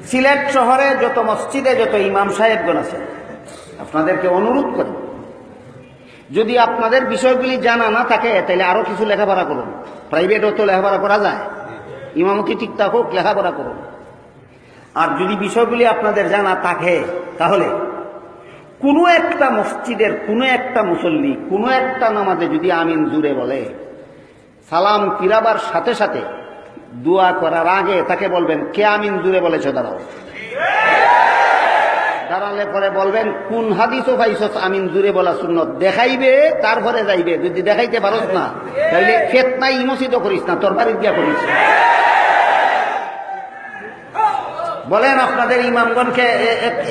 সিলেট শহরে যত মসজিদে যত ইমাম সাহেবগণ আছে, আপনাদেরকে অনুরোধ করি, যদি আপনাদের বিষয়গুলি জানা না থাকে তাহলে আরো কিছু লেখাপড়া করুন। প্রাইভেটও তো লেখাপড়া করা যায়, ইমামতি ঠিকঠাক হোক, লেখাপড়া করুন। আর যদি বিষয়গুলি আপনাদের জানা থাকে তাহলে কোনো একটা মসজিদের কোনো একটা মুসল্লি কোনো একটা নামাজে যদি আমিন জুড়ে বলে, সালাম ফিরাবার সাথে সাথে দোয়া করার আগে তাকে বলবেন, কে আমিন জুড়ে বলেছে দাঁড়াও। দাঁড়ালে পরে বলবেন, কোন হাদিসও পাইছস আমিন জুড়ে বলা সুন্নত, দেখাইবে তারপরে যাইবে। যদি দেখাইতে পারস না তাহলে ফিতনা ইমসিত করিস না, তোর বাড়ির গিয়া করিস। বলেন আপনাদের ইমামগণকে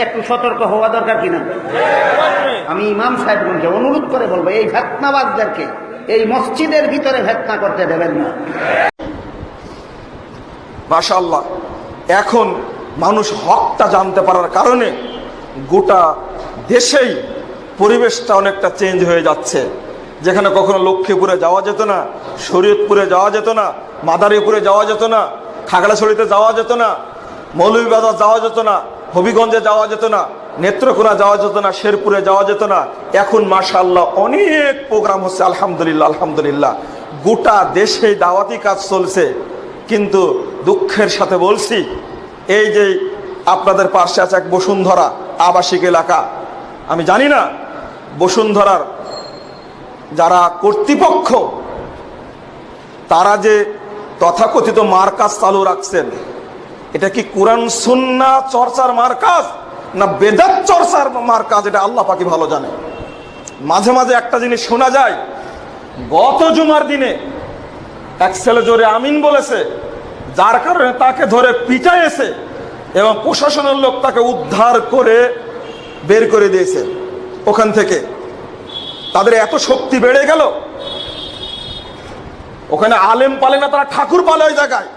একটু সতর্ক হওয়া দরকার কিনা? আমি ইমাম সাহেবগণকে অনুরোধ করে বলবো, এই ফিতনাবাজদেরকে এই মসজিদের ভিতরে ফিতনা করতে দেবেন না। মাশাআল্লাহ, এখন মানুষ হকটা জানতে পারার কারণে গোটা দেশেই পরিবেশটা অনেকটা চেঞ্জ হয়ে যাচ্ছে। যেখানে কখনো লক্ষ্মীপুরে যাওয়া যেত না, শরীয়তপুরে যাওয়া যেত না, মাদারীপুরে যাওয়া যেত না, খাগড়াছড়িতে যাওয়া যেত না, মৌলভীবাজার যাওয়া যেত না, হবিগঞ্জে যাওয়া যেত না, নেত্রকোনা যাওয়া যেত না, শেরপুরে যাওয়া যেত না, এখন মাশাআল্লাহ অনেক প্রোগ্রাম হচ্ছে। আলহামদুলিল্লাহ, আলহামদুলিল্লাহ, গোটা দেশে দাওয়াতি কাজ চলছে। কিন্তু দুঃখের সাথে বলছি, এই যে আপনাদের পাশে আছে এক বসুন্ধরা আবাসিক এলাকা, আমি জানি না বসুন্ধরার যারা কর্তৃপক্ষ তারা যে তথাকথিত মার্কাজ চালু রাখছেন, এটা কি কোরআন সুন্নাহ চর্চার মার্কাজ না বেদাত চর্চার মার্কাজ, এটা আল্লাহ পাকই ভালো জানে। মাঝে মাঝে একটা জিনিস শোনা যায়, গত জুমার দিনে এক ছেলে জোরে আমিন বলেছে, যার কারণে তাকে ধরে পিটাইছে এবং প্রশাসনের লোক তাকে উদ্ধার করে বের করে দিয়েছে ওখান থেকে। তাদের এত শক্তি বেড়ে গেল, ওখানে আলেম পালে না, তারা ঠাকুর পালে ওই জায়গায়।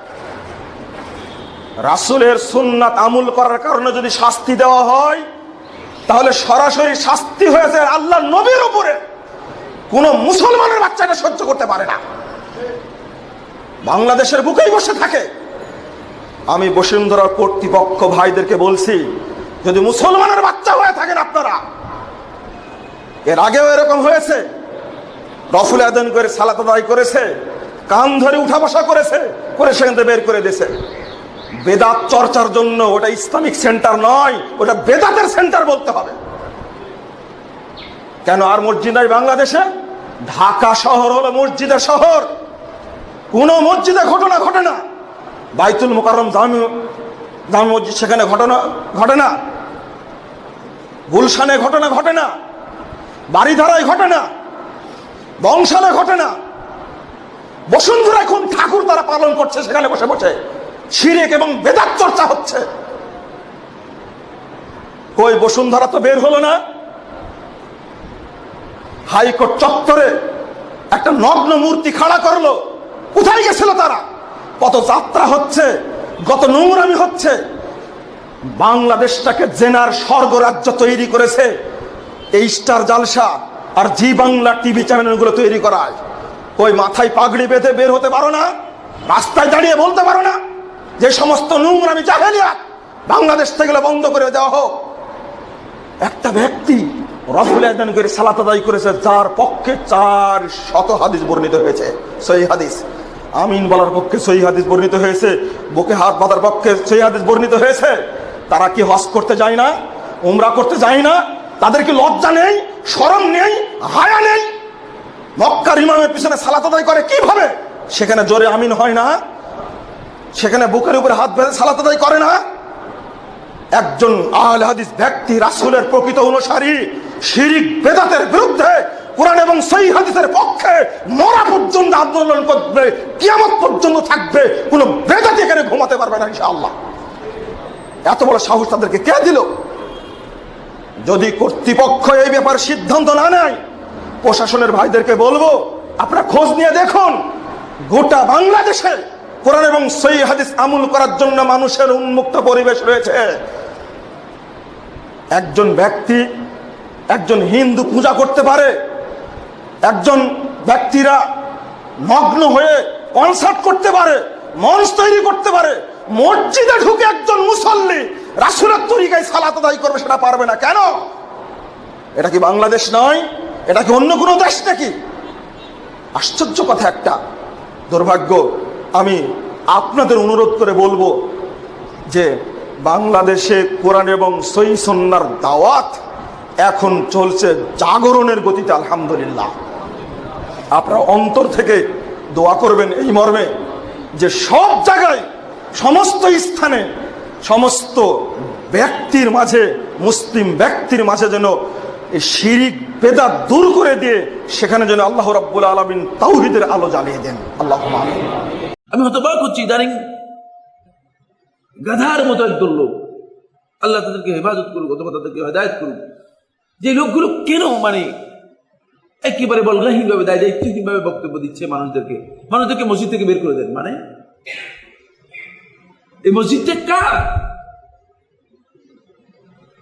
রাসূলের সুন্নাত আমল করার কারণে যদি শাস্তি দেওয়া হয়, তাহলে সরাসরি শাস্তি হয়েছে আল্লাহর নবীর উপরে। কোন মুসলমানের বাচ্চাটা সহ্য করতে পারে না, বাংলাদেশের বুকেই বসে থাকে। আমি বসুন্ধরার কর্তৃপক্ষ ভাইদেরকে বলছি, যদি মুসলমানের বাচ্চা হয়ে থাকেন আপনারা, এর আগেও এরকম হয়েছে, রফুল আদান করে সালাত আদায় করেছে, কান ধরে উঠা বসা করেছে, করে সেখান থেকে বের করে দিয়েছে। বেদাত চর্চার জন্য ওটা ইসলামিক সেন্টার নয়, ওটা বেদাতের সেন্টার বলতে হবে। কেন আর মসজিদ নাই বাংলাদেশে? ঢাকা শহর হলো মসজিদের শহর, কোন মসজিদে ঘটনা ঘটে না। বাইতুল মুকাররম জামি মসজিদ, সেখানে ঘটনা ঘটে না। গুলশানে ঘটনা ঘটে না, বাড়িধারায় ঘটে না, বংশালে ঘটে না। বসুন্ধরা এখন ঠাকুর তারা পালন করছে, সেখানে বসে বসে শিরক এবং বেদাত চর্চা হচ্ছে। কই বসুন্ধরা তো বের হলো না। হাইকোর্ট চত্বরে একটা নগ্ন মূর্তি খাড়া করলো, কোথায় গেছিল তারা? কত যাত্রা হচ্ছে, কত নোংরামি হচ্ছে। বাংলাদেশটাকে জেনার স্বর্গরাজ্য তৈরি করেছে এই স্টার জালসা আর জি বাংলা টিভি চ্যানেলগুলো তৈরি করায়। ওই মাথায় পাগড়ি বেঁধে বের হতে পারো না, রাস্তায় দাঁড়িয়ে বলতে পারো না যে সমস্ত নোংরামি জাহেলিয়াত বাংলাদেশ থেকে বন্ধ করে দেওয়া হোক। একটা ব্যক্তি রফুল আদান করে সালাত আদায় করেছে, যার পক্ষে 400 হাদিস বর্ণিত হয়েছে, সহিহ হাদিস। আমিন বলার পক্ষে সহিহ হাদিস বর্ণিত হয়েছে, বুকে হাত বাঁধার পক্ষে সহিহ হাদিস বর্ণিত হয়েছে। তারা কি হজ করতে যায় না, উমরা করতে যায় না? তাদের কি লজ্জা নেই, শরম নেই, হায়া নেই? মক্কার ইমামের পিছনে সালাত আদায় করে কিভাবে? সেখানে জোরে আমিন হয় না, সেখানে বুকের উপরে হাত বেঁধে সালাত আদায় করে না। একজন আহলে হাদিস ব্যক্তি, রাসূলের প্রকৃত অনুসারী, শিরক বেদাতের বিরুদ্ধে কোরআন এবং সহিহ হাদিসের পক্ষে মরা পর্যন্ত আন্দোলন করবে, কিয়ামত পর্যন্ত থাকবে। কোন বেদাতি এখানে ঘুমাতে পারবে না ইনশাআল্লাহ। এত বড় সাহস তাদেরকে কে দিল? যদি কর্তৃপক্ষ এই ব্যাপারে সিদ্ধান্ত না নেয়, প্রশাসনের ভাইদেরকে বলবো, আপনারা খোঁজ নিয়ে দেখুন, গোটা বাংলাদেশে কোরআন এবং সহিহ হাদিস আমল করার জন্য মানুষের উন্মুক্ত পরিবেশ রয়েছে। একজন ব্যক্তি, একজন হিন্দু পূজা করতে পারে, একজন ব্যক্তিরা নগ্ন হয়ে কনসার্ট করতে পারে, মঞ্চ তৈরি করতে পারে, মসজিদে ঢুকে একজন মুসল্লি রাসূলের তরিকায় সালাত আদায় করবে সেটা পারবে না কেন? এটা কি বাংলাদেশ নয়? এটা কি অন্য কোনো দেশ নাকি? আশ্চর্য কথা একটা। দুর্ভাগ্য। আমি আপনাদের অনুরোধ করে বলবো যে বাংলাদেশে কোরআন এবং সহিহ সুন্নাহর দাওয়াত এখন চলছে জাগরণের গতিতে, আলহামদুলিল্লাহ। আপনারা অন্তর থেকে দোয়া করবেন এই মর্মে যে সব জায়গায়, সমস্ত স্থানে, সমস্ত ব্যক্তির মাঝে, মুসলিম ব্যক্তির মাঝে যেন এই শিরিক বেদাত দূর করে দিয়ে সেখানে যেন আল্লাহ রাব্বুল আলামিন তাওহীদের আলো জ্বালিয়ে দেন। আল্লাহুম্মা আমিন। আমি হতবাক হচ্ছি, ইদানিং গাধার মতো একদল লোক, আল্লাহ তাদেরকে হেফাজত করুক অথবা তাদেরকে হেদায়েত করুক, যে লোকগুলো কেন একেবারে বলগাহীন ভাবে দায়িত্বহীন ভাবে বক্তব্য দিচ্ছে মানুষদেরকে মসজিদ থেকে বের করে দেন। এই মসজিদটা কার?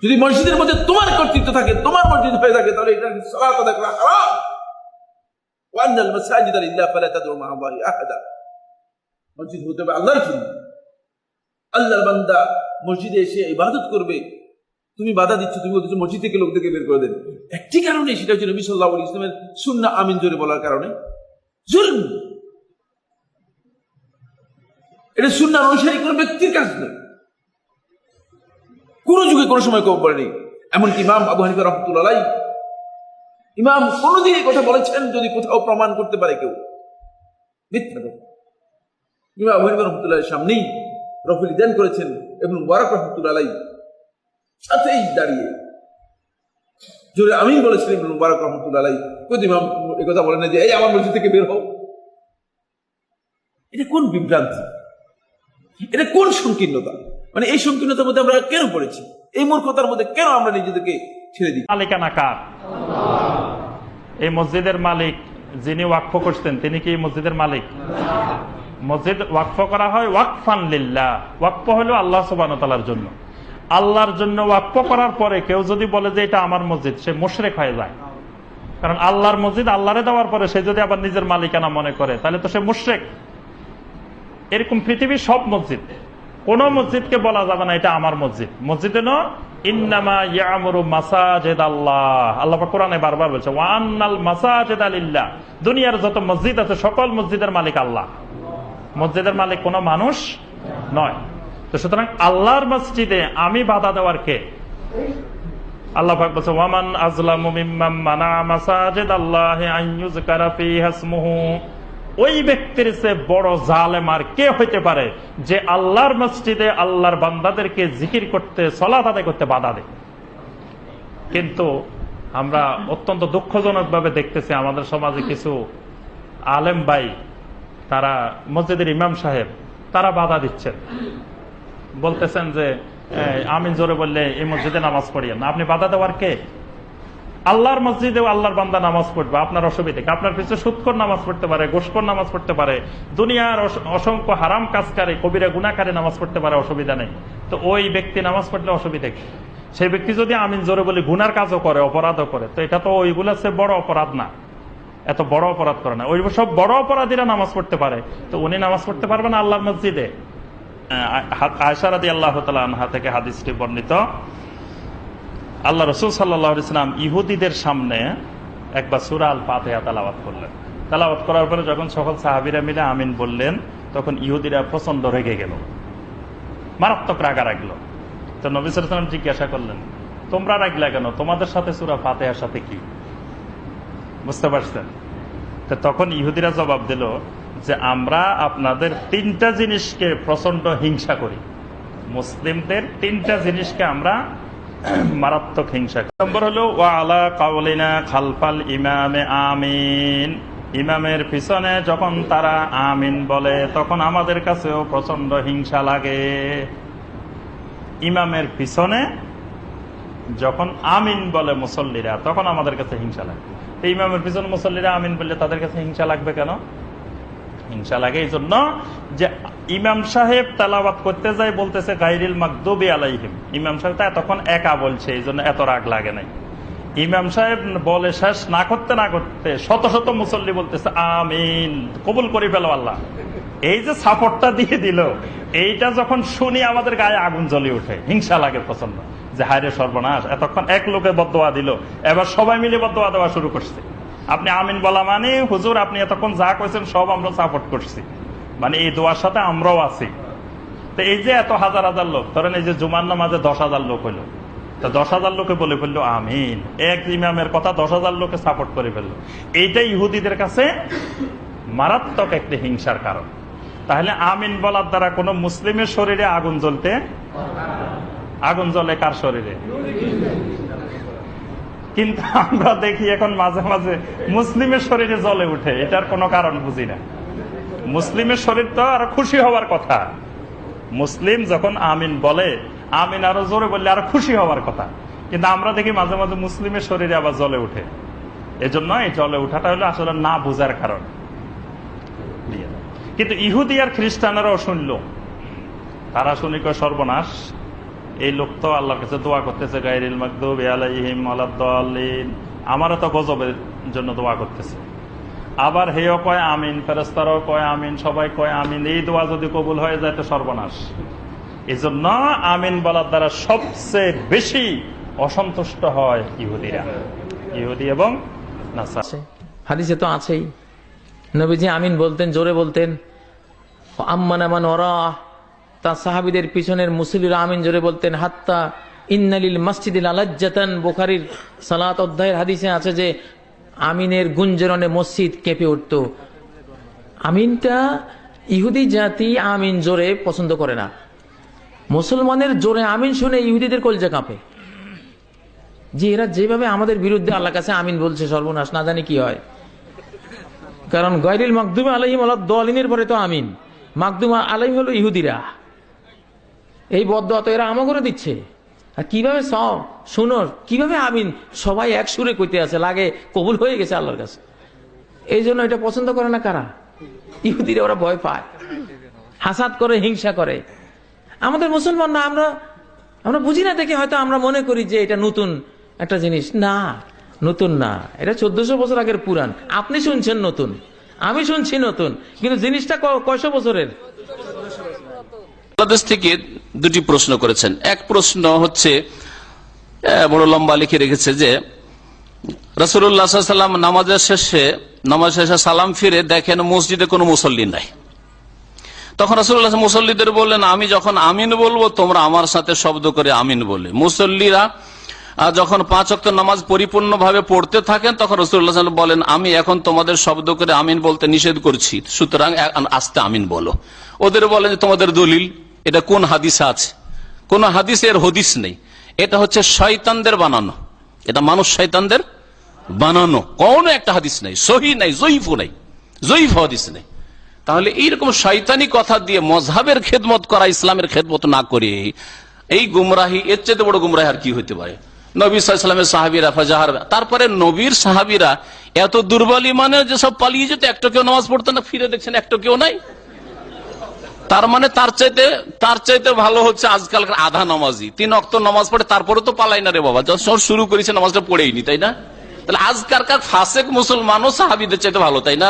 যদি মসজিদের মধ্যে তোমার কর্তৃত্ব থাকে, তোমার মসজিদ হয়ে থাকে, তাহলে এটা সালাত আদায় করা হারাম। ওয়ান্নাল মাসাজিদা লিল্লাহি ফালা তাদউ মা আল্লাহি আহাদা। মসজিদ হতে হবে আল্লাহর জন্য। আল্লাহর বান্দা মসজিদে এসে ইবাদত করবে, তুমি বাধা দিচ্ছ, তুমি বলছো মসজিদ থেকে লোকদেরকে বের করে দেন। একটি কারণে, সেটা হচ্ছে নবী সাল্লাল্লাহু আলাইহি ওয়াসাল্লামের সুন্নাহ আমিন জোরে বলার কারণে। জুলম, এটা সুন্নাহ অনুসারী কোন ব্যক্তির কাজ নয়, কোন যুগে কোন সময় কেউ বলেনি। এমনকি ইমাম আবু হানিফা রাহমাতুল্লাহ আলাইহি, ইমাম কোনদিন এই কথা বলেছেন যদি কোথাও প্রমাণ করতে পারে কেউ, মিথ্যা কথা। ইমাম আবু হানিফা রাহমাতুল্লাহ আলাইহির সামনেই রফুল ইদান করেছেন ইবনে মুবারক রাহমাতুল্লাহ আলাইহি, সাথেই দাঁড়িয়ে জোরে আমিন বলেছিলেন ইবনে মুবারক রাহমাতুল্লাহ আলাইহি। কোন ইমাম এই কথা বলেন না যে এই আমার মসজিদ থেকে বের হও। এটা কোন বিভ্রান্তি, এটা কোন সংকীর্ণতা? এই সংকীর্ণতার মধ্যে আমরা কেন পড়েছি? এই মূর্খতার মধ্যে কেন আমরা নিজেদেরকে ছেড়ে দিই? মালিকানা কার? এই মসজিদের মালিক যিনি ওয়াকফ করছেন তিনি কি এই মসজিদের মালিক? মসজিদ ওয়াকফ করা হয় ওয়াকফান লিল্লাহ। ওয়াকফ হলো আল্লাহ সুবহানাহু ওয়া তাআলার জন্য। আল্লাহর জন্য ওয়াকফ করার পরে কেউ যদি বলে যে এটা আমার মসজিদ, সে মুশরিক হয়ে যায়। কারণ আল্লাহর মসজিদ আল্লাহরে দেওয়ার পরে সে যদি আবার নিজের মালিকানা মনে করে, তাহলে তো সে মুশরিক। এরকম পৃথিবীর সব মসজিদ, কোন মসজিদকে বলা যাবে না এটা আমার মসজিদ। মসজিদ ইন্নামা ইয়ামুরু মাসাজিদ আল্লাহ। আল্লাহ পাক কোরআনে বারবার বলছে ওয়ান্নাল মাসাজিদা লিল্লাহ। দুনিয়ার যত মসজিদ আছে সকল মসজিদের মালিক আল্লাহ, মসজিদের মালিক কোনো মানুষ নয়। তো সুতরাং আল্লাহর মসজিদে আমি বাধা দেওয়ার কে? আল্লাহ পাক বলছে ওয়ামান আযলামু মিম্মান মানা মাসাজিদ আল্লাহি আন ইউযকারা ফিহা ইসমুহু। ওই ব্যক্তির চেয়ে বড় জালেম আর কে হইতে পারে যে আল্লাহর মসজিদে আল্লাহর বান্দাদেরকে জিকির করতে, সালাত আদায় করতে বাধা দেয়। কিন্তু আমরা অত্যন্ত দুঃখজনক ভাবে দেখতেছি আমাদের সমাজে কিছু আলেম ভাই, তারা মসজিদের ইমাম সাহেব, তারা বাধা দিচ্ছেন, বলতেছেন যে আমিন জোরে বললে এই মসজিদে নামাজ পড়িয়েন না। আপনি বাধা দেওয়ার কে? আল্লাহর মসজিদেও আল্লাহর বান্দা নামাজ পড়বে, আপনার অসুবিধা কি? আপনার পিছনে সুদখোর নামাজ পড়তে পারে, ঘুষখোর নামাজ পড়তে পারে, দুনিয়ার অসংখ্য হারাম কাজকারী কবিরা গুনাহকারী নামাজ পড়তে পারে, অসুবিধা নেই। তো ওই ব্যক্তি নামাজ পড়লে অসুবিধা কি? সেই ব্যক্তি যদি আমিন জোরে বলে গুনার কাজও করে, অপরাধও করে, তো এটা তো ওইগুলো সে বড় অপরাধ না, এত বড় অপরাধ করে না। ওই সব বড় অপরাধীরা নামাজ পড়তে পারে, তো উনি নামাজ পড়তে পারবেন আল্লাহর মসজিদে? আয়েশা রাদিয়াল্লাহু তাআলা আনহা থেকে হাদিসটি বর্ণিত, আল্লাহ রাসূল সাল্লাল্লাহু আলাইহি ওয়াসাল্লাম ইহুদিদের সামনে একবার সূরা আল ফাতিহা তেলাওয়াত করলেন। তেলাওয়াত করার পরে যখন সকল সাহাবীরা মিলে আমিন বললেন, তখন ইহুদিরা প্রচন্ড রেগে গেল, মারাত্মক রাগা রাখলো। তো নবী সাল্লাল্লাহু আলাইহি ওয়াসাল্লাম জিজ্ঞাসা করলেন, তোমরা রাগলা কেন? তোমাদের সাথে সূরা ফাতিহার সাথে কি? বুঝতে পারছেন? তো তখন ইহুদিরা জবাব দিল যে আমরা আপনাদের তিনটা জিনিসকে প্রচন্ড হিংসা করি, মুসলিমদের তিনটা জিনিসকে আমরা মারাত্মক হিংসা। নম্বর হলো ওয়া আলা কাওলিনা খালফাল ইমামে আমিন। ইমামের পিছনে যখন তারা আমিন বলে তখন আমাদের কাছেও প্রচন্ড হিংসা লাগে। ইমামের পিছনে যখন আমিন বলে মুসল্লিরা, তখন আমাদের কাছে হিংসা লাগে। ইমামের পিছনে মুসল্লিরা আমিন বললে তাদের কাছে হিংসা লাগবে কেন? হিংসা লাগে এই জন্য যে ইমাম সাহেব তেলাওয়াত করতে যায়, বলতেছে গায়রিল মাগদুবি আলাইহিম। ইমাম সাহেব তখন একা বলছে, এই জন্য এত রাগ লাগে নাই। ইমাম সাহেব বলে শেষ না করতে না করতে শত শত মুসল্লি বলতেছে আমিন, কবুল করে ফেলো আল্লাহ। এই যে সাপোর্টটা দিয়ে দিল, এইটা যখন শুনি আমাদের গায়ে আগুন জ্বলে ওঠে, হিংসা লাগে প্রচন্ড, যে হায়রে সর্বনাশ, এতক্ষণ এক লোকে বদদোয়া দিল, এবার সবাই মিলে বদদোয়া দেওয়া শুরু করছে। আপনি আমিন বলা মানে হুজুর আপনি এতক্ষণ যা কইছেন সব আমরা সাপোর্ট করছি, মানে এই দোয়ার সাথে আমরাও আছি। তো এই যে এত হাজার হাজার লোক, ধরেন এই যে জুমার নামাজে 10,000 লোক হইলো, তা 10,000 লোকে বলে ফেললো আমিন, এক ইমামের কথা 10,000 লোকে সাপোর্ট করে ফেললো। এইটাই ইহুদিদের কাছে মারাত্মক একটি হিংসার কারণ। তাহলে আমিন বলার দ্বারা কোন মুসলিমের শরীরে আগুন জ্বলতে, আগুন জ্বলে কার শরীরে? কিন্তু আমরা দেখি এখন মাঝে মাঝে মুসলিমের শরীরে জ্বলে উঠে, এটার কোনো কারণ বুঝি না। মুসলিমের শরীর তো আরো খুশি হওয়ার কথা, মুসলিম যখন আমিন বলে, আমিন আরো জোরে বললে আরো খুশি হওয়ার কথা, কিন্তু আমরা দেখি মাঝে মাঝে মুসলিমের শরীরে আবার জ্বলে উঠে। এজন্য এই জ্বলে উঠাটা হলো আসলে না বোঝার কারণ। কিন্তু ইহুদি আর খ্রিস্টানেরাও শুনল, তারা শুনি কয় সর্বনাশ, এই লোক তো আল্লাহর কাছে দোয়া করতেছে গায়রিল মাগদুবি আলাইহিম ওয়ালাদ-দাল্লিন, আমারও তো গজবের জন্য দোয়া করতেছে। আবার হেও কয় আমিন, ফেরেশতারাও কয় আমিন, সবাই কয় আমিন, এই দোয়া যদি কবুল হয়ে যায় তো সর্বনাশ। এই জন্য আমিন বলার দ্বারা সবচেয়ে বেশি অসন্তুষ্ট হয় ইহুদিরা, ইহুদি এবং নাসারা। হাদিসে তো আছেই, নবীজি আমিন বলতেন, জোরে বলতেন। আম্মান আমান ওরা, তার সাহাবীদের পিছনের মুসল্লিরা আমিন জোরে বলতেন। হাত্তা ইন্নালিল মসজিদিল আলাজ্জাতান, বুখারীর সালাত অধ্যায়ের হাদিসে আছে যে আমিনের গুঞ্জরণে মসজিদ কেঁপে উঠত। আমিনটা ইহুদি জাতি আমিন জোরে পছন্দ করে না। মুসলমানের জোরে আমিন শুনে ইহুদিদের কলজা কাঁপে, যে এরা যেভাবে আমাদের বিরুদ্ধে আল্লাহর কাছে আমিন বলছে, সর্বনাশ, না জানি কি হয়। কারণ গায়রিল মাগদুবি আলাইহিম ওয়ালাদ-দাল্লিনের পরে তো আমিন, মাগদুম আলাইহিম হলো ইহুদিরা। এই বদদোয়া তো এরা আমাগরে দিচ্ছে। আর কিভাবে শুনো কিভাবে আমিন সবাই এক সুরে কইতে আছে, লাগে কবুল হয়ে গেছে আল্লাহর কাছে। এই জন্য এটা পছন্দ করে না কারা? ইহুদিরা। ওরা ভয় পায়, হাসাদ করে, হিংসা করে। আমাদের মুসলমান না, আমরা বুঝি না দেখে হয়তো আমরা মনে করি যে এটা নতুন একটা জিনিস। না, নতুন না, এটা 1400 বছর আগের পুরাণ। আপনি শুনছেন নতুন, আমি শুনছি নতুন, কিন্তু জিনিসটা কয়শো বছরের। বাংলাদেশ থেকে দুটি প্রশ্ন করেছেন। এক প্রশ্ন হচ্ছে বড় লম্বা লিখে রেখেছে যে রাসূলুল্লাহ সাল্লাল্লাহু আলাইহি ওয়াসাল্লাম নামাজ শেষে সালাম ফিরে দেখেন মসজিদে কোনো মুসল্লি নাই। তখন রাসূলুল্লাহ মুসল্লিদের বললেন, আমি যখন আমিন বলবো তোমরা আমার সাথে শব্দ করে আমিন বলে। মুসল্লিরা যখন 5 ওয়াক্ত নামাজ পরিপূর্ণভাবে পড়তে থাকেন তখন রাসূলুল্লাহ সাল্লাল্লাহু আলাইহি ওয়াসাল্লাম বলেন, আমি এখন তোমাদের শব্দ করে আমিন বলতে নিষেধ করছি, সুতরাং আস্তে আমিন বলো। ওদের বলেন যে তোমাদের দলিল এটা কোন হাদিসে আছে? কোন হাদিসের হদিস নেই, এটা হচ্ছে শয়তানদের বানানো, এটা মানুষ শয়তানদের বানানো, কোন একটা হাদিস নেই, সহিহ নাই, জয়ীফও নাই, জয়ীফ হাদিস নেই। তাহলে এইরকম শয়তানি কথা দিয়ে মযহাবের খেদমত করা, ইসলামের খেদমত না করে এই গুমরাহি, এর চেয়ে বড় গুমরাহি আর কি হতে পারে? নবী সাল্লাল্লাহু আলাইহি ওয়াসাল্লামের সাহাবীরা ফাজাহার, তারপরে নবীর সাহাবীরা এত দুর্বল ইমানের যে সব পালিয়ে যেত, একটা কেউ নামাজ পড়তো না, ফিরে দেখছেন একটা কেউ নাই। তার মানে তার চাইতে ভালো হচ্ছে আজকালকার আধা নামাজি, 3 ওয়াক্ত নামাজ পড়ে তারপরে তো পালাই না রে বাবা, যখন শুরু করেছে নামাজটা পড়েইনি, তাই না? তাহলে আজকালকার ফাসেক মুসলমানও সাহাবীদের চাইতে ভালো, তাই না?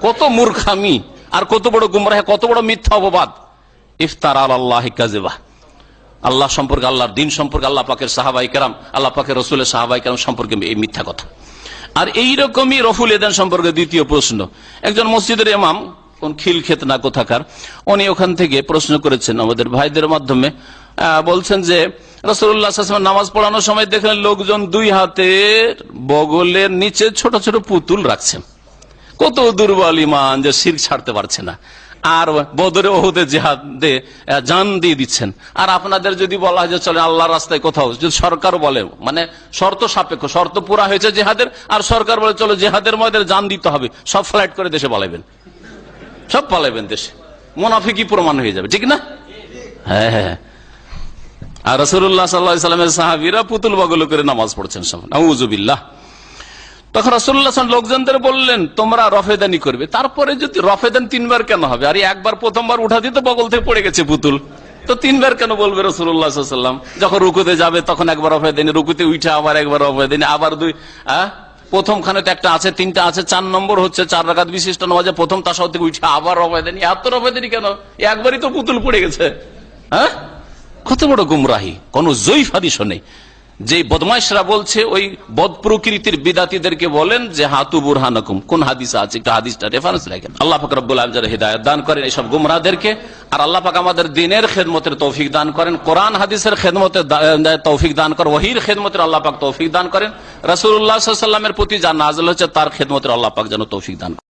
কত মূর্খামি আর কত বড় গুমরাহ, কত বড় মিথ্যা অপবাদ। ইফতারা আলাল্লাহি কাযিবা, আল্লাহ সম্পর্কে, আল্লাহর দিন সম্পর্কে, আল্লাহ পাকের সাহাবায়ে কেরাম, আল্লাহ পাকের রাসূলের সাহাবায়ে কেরাম সম্পর্কে এই মিথ্যা কথা। আর এইরকমই রফুল এদান সম্পর্কে দ্বিতীয় প্রশ্ন। একজন মসজিদের ইমাম, কোন খিলক্ষেত না কোথাকার, উনি ওখান থেকে প্রশ্ন করেছেন আমাদের ভাইদের মাধ্যমে, বলছেন যে রাসূলুল্লাহ সাল্লাল্লাহু আলাইহি ওয়াসাল্লাম নামাজ পড়ানোর সময় দেখলেন লোকজন 2 হাতের বগলের নিচে ছোট ছোট পুতুল রাখছেন। কত দুর্বল ইমান যে শিরক ছাড়তে পারছে না, আর বদরে ওহুদে জিহাদে জান দিয়ে দিচ্ছেন। আর আপনাদের যদি বলা হয় যে চলে আল্লাহর রাস্তায় কোথাও, যদি সরকার বলে, মানে শর্ত সাপেক্ষ, শর্ত পুরা হয়েছে জিহাদের, আর সরকার বলে চলো জিহাদের ময়দানে জান দিতে হবে, সব ফ্লাইট করে দেশে পালাইবেন, সব পালাইবেন দেশে, মুনাফিকি প্রমাণ হয়ে যাবে, ঠিক না? হ্যাঁ হ্যাঁ। আর রাসূলুল্লাহ সাল্লাল্লাহু আলাইহি ওয়াসাল্লামের সাহাবীরা পুতুল বগল করে নামাজ পড়ছেন, নাউযুবিল্লাহ। তখন রাসূলুল্লাহ লোকজনদের বললেন তোমরা রফেদানি করবে। তারপরে যদি রফেদান 3 বার কেন হবে? আর একবার প্রথমবার উঠা দিতে বগল থেকে পড়ে গেছে পুতুল, তো 3 বার কেন বলবে রাসূলুল্লাহ সাল্লাল্লাহু আলাইহি ওয়াসাল্লাম? যখন রুকুতে যাবে তখন একবার অভয় দেন, রুকুতে উঠে আবার একবার অভয় দেন, আবার 2। প্রথমখানে তো একটা আছে, 3টা আছে, 4 নম্বর হচ্ছে 4 রাকাত বিশিষ্ট নামাজে প্রথম তাশাহুদ থেকে উঠে আবার অভয় দেন। এত অভয় দেন কেন? একবারই তো পুতুল পড়ে গেছে। কত বড় গুমরাহি, কোন জয়ীফ হাদিসও নেই। যে বদমাইশরা বলছে ওই বদ প্রকৃতির বিদাতীদেরকে বলেন যে হাতু বুরহানাকুম, কোন হাদিস আছে একটা হাদিসটা রেফারেন্স রাখেন। আল্লাহ পাক রব্বুল আলামিন যারা হিদায়াত দান করেন এইসব গুমরাহদেরকে, আর আল্লাহ পাক আমাদের দ্বীনের খেদমতের তৌফিক দান করেন, কোরআন হাদিসের খেদমতের তৌফিক দান করেন, ওহীর খেদমতের আল্লাহ পাক তৌফিক দান করেন, রাসূলুল্লাহ সাল্লাল্লাহু আলাইহি ওয়াসাল্লামের প্রতি যা নাযিল হচ্ছে তার খেদমতের আল্লাহ পাক যেন তৌফিক দান করেন।